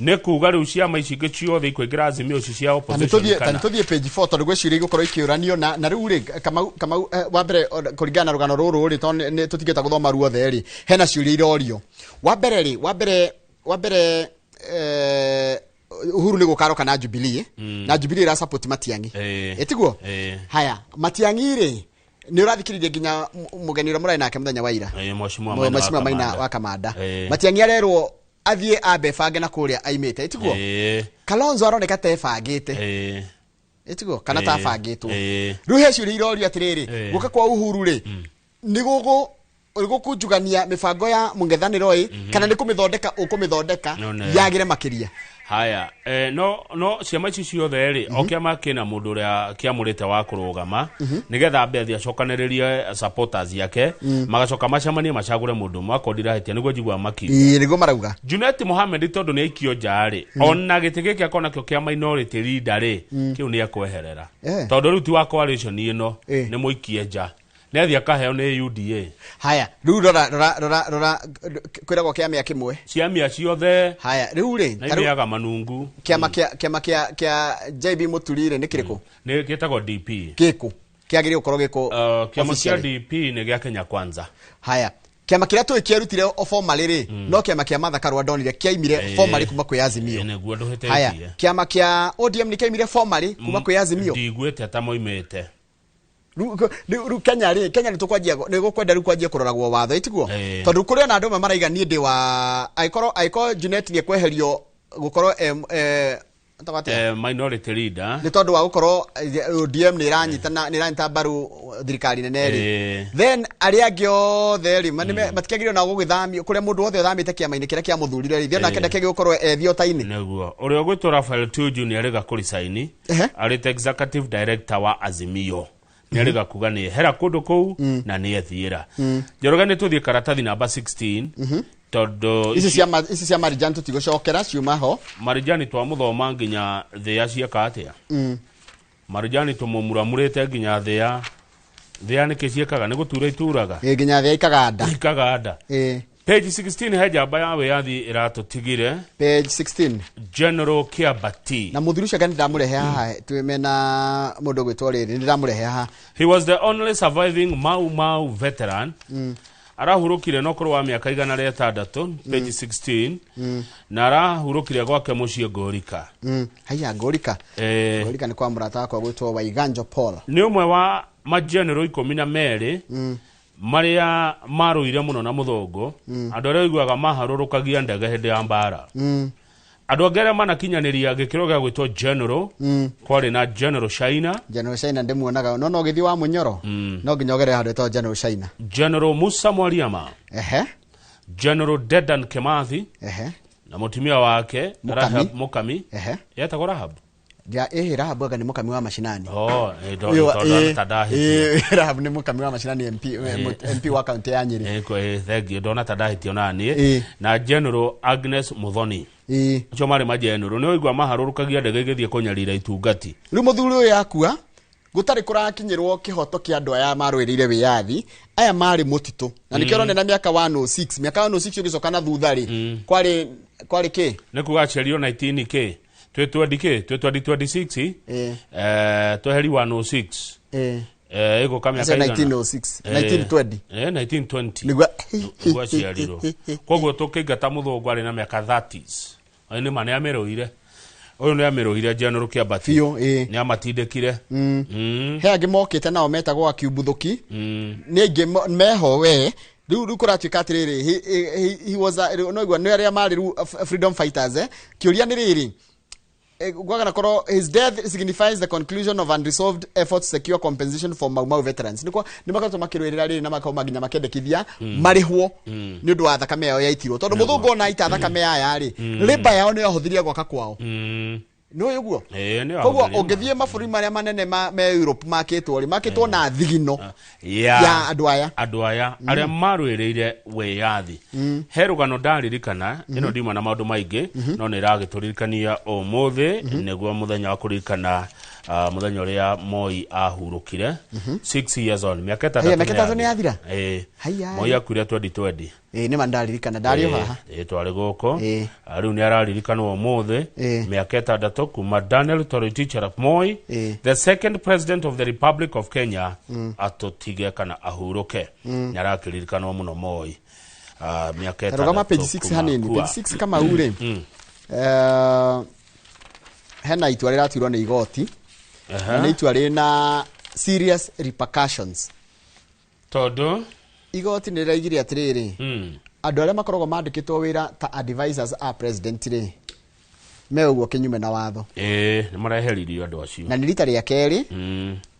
ne kuga riu ciama ici ingi ciothe ikwingira Azimio cia opposition kana tuthie page 4 tondu gwiciria igukorwo ikiuranio na riu ri kama wa mbere kuringana rugano ruru ri tondu ni tutigeta guthoma ruothe ri hena ciuria irorio. Wa mbere Uhuru ni gukaroka na Jubilee na Jubilee ra support Matiangi etiguo. Haya, Matiangi ri ni urathikiririe ginya mugeni ura murai nake muthenya wa ira Mheshimiwa Maina wa Kamanda. Matiangi arerwo athie abe fange na kuria aimete etiguo. Kalonzo aroneka tefangite etiguo kana tafangitwo. Ruhe ciuria irorio atiriri guka kwa Uhuru ri ni gukujugania mibango ya mungethaniro kana ni kumithondeka ukumithondeka yagire makiria. Haya, no ciama ici ciothe ri okiama kina mundu ria kiamurite wa kurugama nigetha mbethi acokaniririe supporters yake magacoka macamanie macagure mundu makondira hitia niguo jigwa makiri niguo marauga. Junet Mohamed tondu ni ikio njari ona gite giki akona kio kia minority leader ri kiu ni ekweherera tondu ruti wa coalition ino ni muikie nja nethi akaheo ni UDA. Haya, riu rora kwiragwo kiama kimwe ciamia ciothe. Haya, riu ri naiaga manungu kiama kia JB Muturire ni kiriko ni gitagwo DP kiku kiagire ukorwo giko kiama kia DP ni gia Kenya Kwanza. Haya, kiama kiria tu kierutire formally ri no kiama kia Martha Karua ndonire kiaimire formally kuma kwi Azimio. Niguo nduhete. Haya, kiama kia ODM ni kiaimire formally kuma kwi Azimio. Ndigwete ata moimete Kenya ni tukwajia ni gukwenda ru kwajia kuroragwo watho etiguo tondu kuri ona andu maraiga ni ndi wa aiko Junet ni kweherio gukorwo minority leader ni tondu wa gukorwo ODM ni iranyita baru thirikari nene ri then ari agio theri matikiagire na gugithamio kuria mundu wothe uthamite kiama-ini kiria kia muthurire ri thiona kenda kege gukorwo ethio taini niguo uria gwitwo Rafael Tuju ni ariga kurisaini ari executive director wa Azimio ni ariga kuga ni hera kundu kou na ni ethiira. Njoroge ni tuthie karatathi namba 16 tondu isi cia Marijani tutigocokera ciuma ho. Marijani twa muthoma nginya thia cieka atia Marijani tumumuramurite nginya thia ni kiciekaga ni gutura ituraga nginya thia ikaganda page 16 hejamba ya wiathi iratutigire page 16 General Kiabati na muthirucia gani ndamurehe haha twimena mundu gwitwo riri ndamurehe haha. He was the only surviving Mau veteran arahurukire no korwa miaka 106 page 16 na arahurukire gwake mucie Gorika. Haya Gorika Gorika ni kwa murata kwa gwitwo Waiganjo Paul ni umwe wa mageneral 12 maria maruire muno na muthongo andu aria iguaga maharurukagia ndege hindi ya mbara andu angere manakinyaniria gikiro gia gwitwo general kwari na General Shaina ndimuonaga no githi wa munyoro no nginyogere handu to General Shaina General Musa Mwaliama General Dedan Kimathi na mutumia wake Rahab Mukami yetagwo Rahab Ja Rahab aga ni mukami wa mashinani. Rahab ni mukami wa mashinani MP wa county ya Nyeri. Thank you. Dona tadahitio nani na General Agnes Muthoni. Acio mari ma General ni oigwa maharurukagia ndege igithie kunyarira itungati. Riu muthuri uyu yakua gutari kurakinyirwo kihoto kia andu aya marwirire wiyathi aya mari mutitu na nikero nena miaka 106 miaka 106 ugicoka na thuthari kwari ki ni kugacerio 19k 2026 tweheri 106 ego kama miaka 1906 1920 nigwa gwaciarirwo koguo tukingata muthungu ari na miaka 30s ni mane ameroire oyo ni ameroire General Kiambati ni amatindekire he angi mokite nao metagwo akiumbuthuki ni ingi meho we riu kuratuika atiriri he was no igwa ni aria mari freedom fighters kiuria ni riri gwagana koro his death signifies the conclusion of unresolved efforts to secure compensation for Mau veterans ni makato makirwirira riri na makao maginya makendekithia marihwo ni undu wa thakame yao yaitirwo tondu muthungu ona ita thakame yaya ri riba yao ni yahuthiria gwaka kwao no yuguo koguo ungithie maburi maria manene me Europe makitwo na thigino ya andu aya aria marwirire wiyathi herugano ndaririkana ino ndima na maundu maingi no ni ragiturikania umuthi niguo muthenya wa kuririkana muthenya uria Moi ahurukire 6 years on miaka 3 ni yathira Moi akuire 2020 ni mandaririkana ndario haha twari guko riu ni araririkana umuthi miaka 3 kuma Daniel Toroitich arap Moi the second president of the Republic of Kenya atotige kana ahuruke ni arakiririkana muno Moi miaka 3 rogama page 6 hanini page 6 kama ure hena itwa riratirwo ni igoti ni itwa rina serious repercussions todo igoti ni raigire atiriri andu aria makoragwo mandikitwo wira ta advisors a president ri meugwo kinyume na watho ni maraheririo andu acio na ni rita ria keri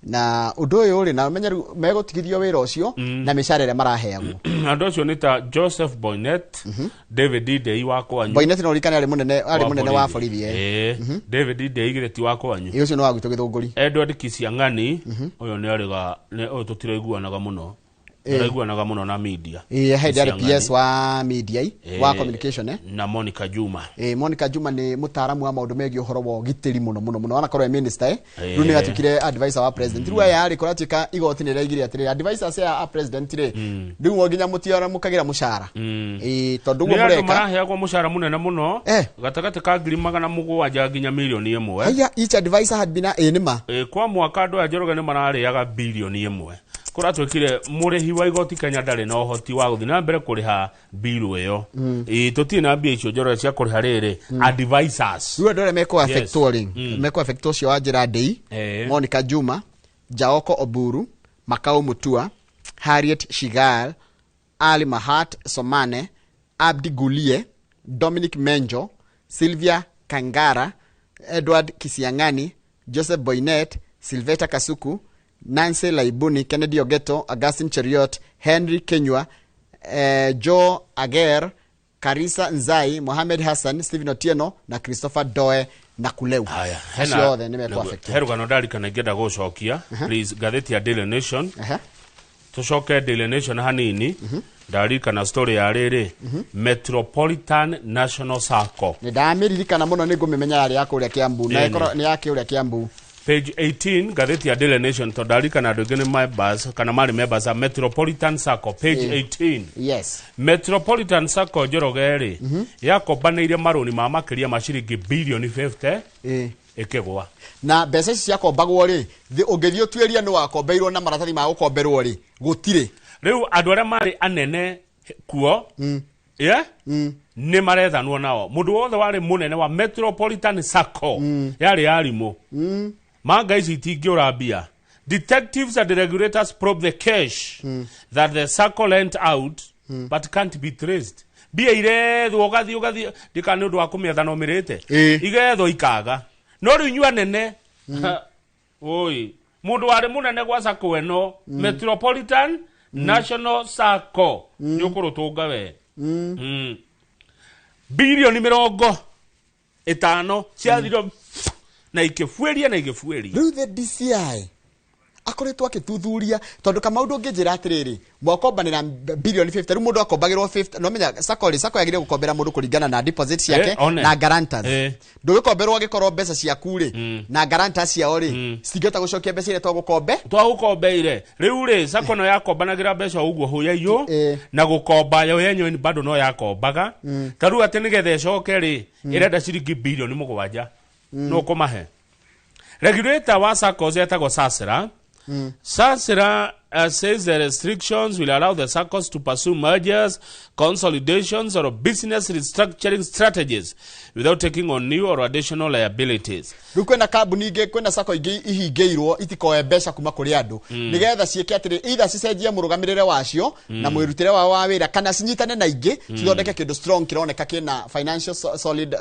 na undu uyu ri na menya megotigithio wira ucio na micharere maraheagwo andu acio ni ta Joseph Boynet David Dei wa Kwanyu Boynet no rikana ari munene wa borithi David Dei gireti wa Kwanyu ucio no wagwitwo githunguri Edward Kisiang'ani uyu ni ariga uyu tutiraiguanaga muno Turaiguanaga muno na media. Head RPS wa media wa communication na Monica Juma. Monica Juma ni mutaaramu wa maundu megi uhoro wa gitiri muno wana korwo minister riu ni atukire advisor wa president riu aya ari kuratuika igoti ni raigire atiri advisors ya president ri riu nginya mutiara mukagira mushara tondu guo mureka maraheagwo mushara munene muno gatagati ka 700 nginya milioni 1 haya each advisor had been nima kwa mwaka andu ajoroga ni marareaga bilioni 1 kuratwikire murehi wa igoti Kenya ndari na uhoti wa guthi na mbere kuriha bill iyo tutie na mbia icio njoro cia kuriha riri advisors ruo ndore meko affectoring meko affecto cio Wajira Dei Monica Juma Jaoko Oburu Makau Mutua Harriet Shigal Ali Mahat Somane Abdi Gulie Dominic Menjo Sylvia Kangara Edward Kisiang'ani Joseph Boynet Silveta Kasuku Nancy Laibuni, Kennedy Ogeto, Augustine Cheriot, Henry Kenywa, Joe Ager, Karisa Nzai, Mohamed Hassan, Stephen Otieno na Christopher Doe na Kuleu. Haya, hena othe nimekuwa affected. Herugano ndarikana ngenda gucokia please gatheti ya Daily Nation. Tucoke Daily Nation hanini. Ndarikana story ya riri Metropolitan National Circle. Ndaamiririkana muno ningumimenya yari yako uria Kiambu na ikoro ni yake uria Kiambu. Page 18 gatheti ya Daily Nation todarikana ndogene members kana mari members a Metropolitan Circle page 18 yes Metropolitan Circle jorogeri yakobaneirie maroni ma makiria mashiringi bilioni 50 ikegwa na mbeca ici ciakombagwo ri ungithio tweria no wakombeirwo na maratathi ma gukomberwo ri gutire riu andu aria mari anene kuo ni marethanwo nao mundu wothe wari munene wa Metropolitan Circle yari yarimo manga ici tingiura mbia detectives and regulators probe the cash that the circle lent out but can't be traced bia irethwo gathi ndikane undu wa kumetha no mirite igethwo ikaga no riu nyua nene oi mundu wari munene gwa circle eno Metropolitan National Circle nyukurutunga we bilioni 50 ciathiro na ikifueria na igifueria riu the DCI akoretwo akithuthuria tondu kama undu ngijira atiriri mwakombanira billion 50 riu mundu akombagirwo 50 no menya sako yagire gukombera mundu kuringana na deposits yake na guarantors ndugikomberwo agikorwo mbeca ciaku ri na guarantors ciao ri citingihota gucokia mbeca ile twagukombeire riu ri sako no yakombanagira mbeca uguo huyayo na gukomba yo yenyo bado no yakombaga taru ati nigethe icoke ri irenda ciringi billion 7 no kumahe regulator wa SACCOs etagwo SASRA. SASRA says the restrictions will allow the SACCOs to pursue mergers, consolidations, or business restructuring strategies without taking on new or additional liabilities. Rukwena kambuni ingi kwena SACCO ingi ihingiirwo itikoe mbeca kuma kuri andu nigetha cieke atiri either cicenjie murugamirire wacio na mwirutire wa wira kana cinyitane na ingi cithondeke kindu strong kironeka kina financial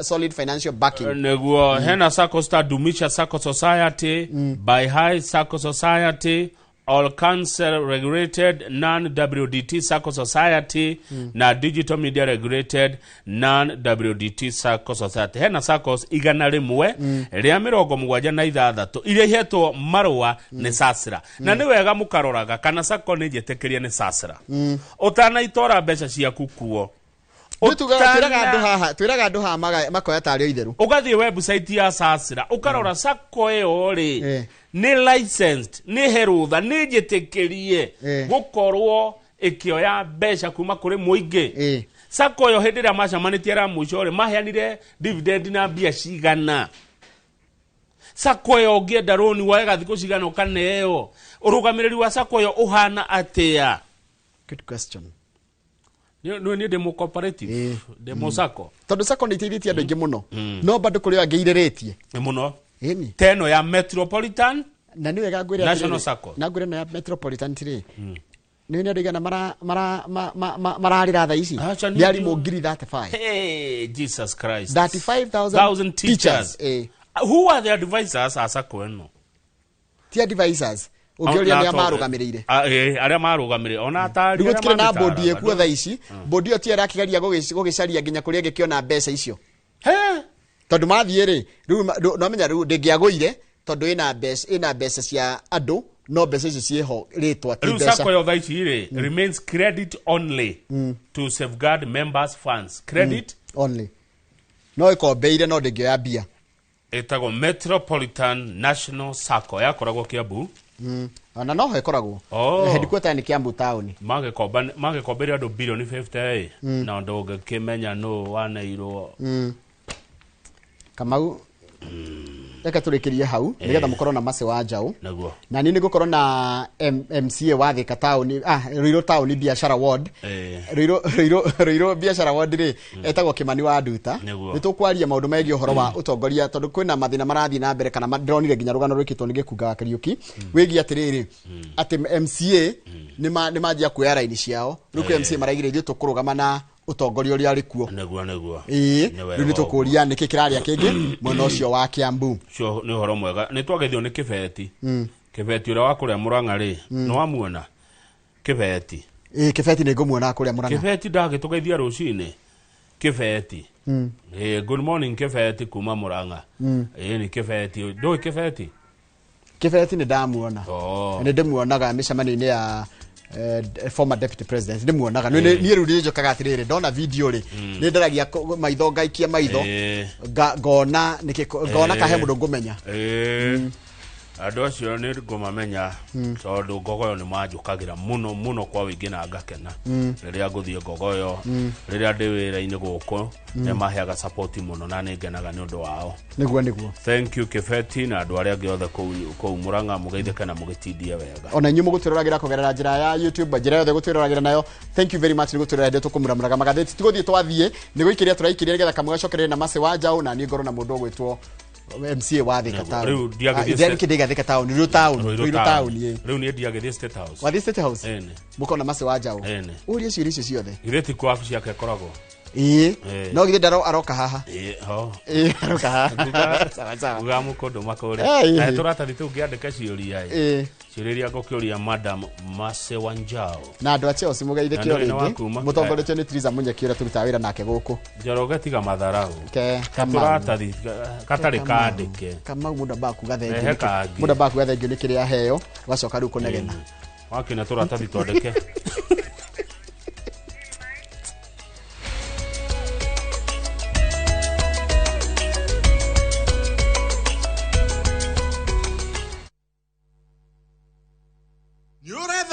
solid financial backing. Neguo hena SACCO Dumisha SACCO Society, By High SACCO Society, All Council Regulated Non-WDT SACCO Society na Digital Media Regulated Non-WDT SACCO Society. Hena SACCOs igana rimwe ria 76 iria ihetwo marua ni SASRA. Na ni wega mukaroraga kana SACCO ni njetekeria ni SASRA. Utana itora mbeca ciaku kuo. Twiraga andu haha makoya tario itheru ugathie website ya SASRA ukarora SACCO eo ri ni licensed ni herutha ni njetekerie gukorwo ikioya mbeca kuma kuri muingi SACCO yo hindi ria macamanitie ra muico ri maheanire dividend na bia cigana SACCO yo ngienda roni waega thiko cigana ukaneo urugamiriri wa SACCO yo uhana atia. Good question. Ni demo cooperative demo SACCO tondu SACCO ni iteithĩtie andu aingi muno no bado kuri angeireretie muno teno ya Metropolitan na ni wega ngwire National SACCO na ngwire na Metropolitan tire ni andu aigana mararira tha ici yari mungiri 35. Hey Jesus Christ, 35,000 teachers. Who are the advisors a SACCO eno? Ti advisors Ugioria ni amarugamirire. Aria marugamirire ona atari. Gutire na bodi ekuo tha ici. Bodi yo ti arakigeria gugicaria nginya kuria ngikiona mbeca icio. Tondu mathie ri no menya ru ndingiaguire tondu ina mbeca cia andu no mbeca icio cieho ritwa ti mbeca. SACCO yo tha ici ri remains credit only to safeguard members funds. Credit only. No ikombeire no ndingioya bia. Etago Metropolitan National SACCO yakoragwo Kiambu. Ona no hekoragwo headquarter ni Kiambu town magekobera andu billion 50 na ndo ngekimenya no wanairwo Kamau reka turikirie hau nigetha mukorwo na mase wa njau na ni ngukorwo na MCA wa Thika town Ruiru town biashara ward Ruiru biashara ward ri etagwo Kimani wa Nduta ni tukwaria maundu megie uhoro wa utongoria tondu kwina mathina marathi na mbere kana ndronire nginya rugano rwikitwo ni gikunga Kariuki wigi atiriri ati MCA ni majia kuya raini ciao ruku MCA maraigire ithu tukurugama na utongoria uri ari kuo neguo ni tukuria niki kiraria kingi mwena ucio wa Kiambu cio ni horo mwega ni twagethio ni Kibeti Kibeti ura wa kuria Murang'a ri no wamuona Kibeti Kibeti ni ngumuona kuria Murang'a Kibeti ndagitugeithia rucini Kibeti good morning Kibeti kuma Murang'a ni Kibeti ndo Kibeti ni ndamuona ni ndimuonaga micamani-ini ya former deputy president ndimuonaga ni rudi njokaga atiriri ndona video ri ni ndaragia maitho ngaikia maitho ngona ngona kahe mundu ngumenya andu acio ni ngumamenya tondu ngogoyo ni manjukagira muno kwa wingi na ngakena riria nguthie ngogoyo riria ndi wira-ini guku ni maheaga support muno na ni ngenaga ni undu wao niguo thank you Kibeti na andu aria angi othe kuu Murang'a mugeithike na mugitindie wega ona inyu mugutwiragira kugerera njira ya YouTube njira yothe gutwiragira nayo thank you very much ni gutwiragira tukumuramuraga magatheti tiguthie twathie ni guikiria turaikiria nigetha kamugacokerere na mase wa njau na ni ngoro na mundu gwitwo MCA wa Thika town riu diagethia Thika town Ruiru town riu ni diagethia State House wa State House mukona mase wa njau uri cio icio ciothe ireti kwa afisi yake koragwo no githe ndaro aroka haha aroka haha sawa ugamu kondo makore turatathi tu ngiandika ciuria Chiriria gokiuria Madam Masewanjao. Na andu acio cimugeithie kio ringi. Mutongoretio ni Triza Munyeki uria turutaga wira nake guku. Njoroge tiga matharau. Katuratathi katari kandike. Kama muda baku gathengio. Muda baku gathengio ni kiria heo. Ugacoka riu kunegena. Wakina turatathi twandike.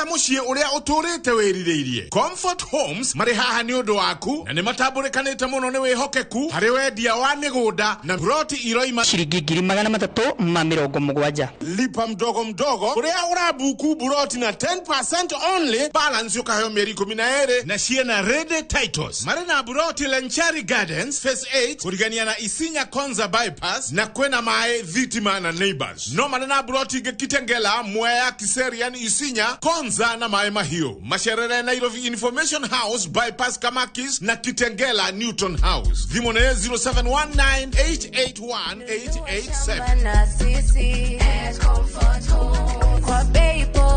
Muciĩ ũrĩa ũtũrĩte wĩrirĩirie. Comfort Homes marĩ haha nĩ ũndũ waku na nĩ matambũrĩkanĩte mũno nĩ wĩhokeku harĩ wendia wa mĩgũnda na ploti iroima ciringi 370. Lipa mdogo mdogo ũrĩa ũrabuku ploti na 10% only, balance ũkaheo mĩeri 12 na ciena ready titles. Marĩ na ploti Lenchari Gardens Phase 8 kũrigania na Isinya Konza bypass na kwena mae Thitima na Neighbors. No marĩ na ploti ingĩ Kitengela, Mwea, Kiserian, Isinya, Konza na mae Mahio. Masherere Nairobi Information House bypass Kamakis na Kitengela Newton House. Dhimone 0719881887.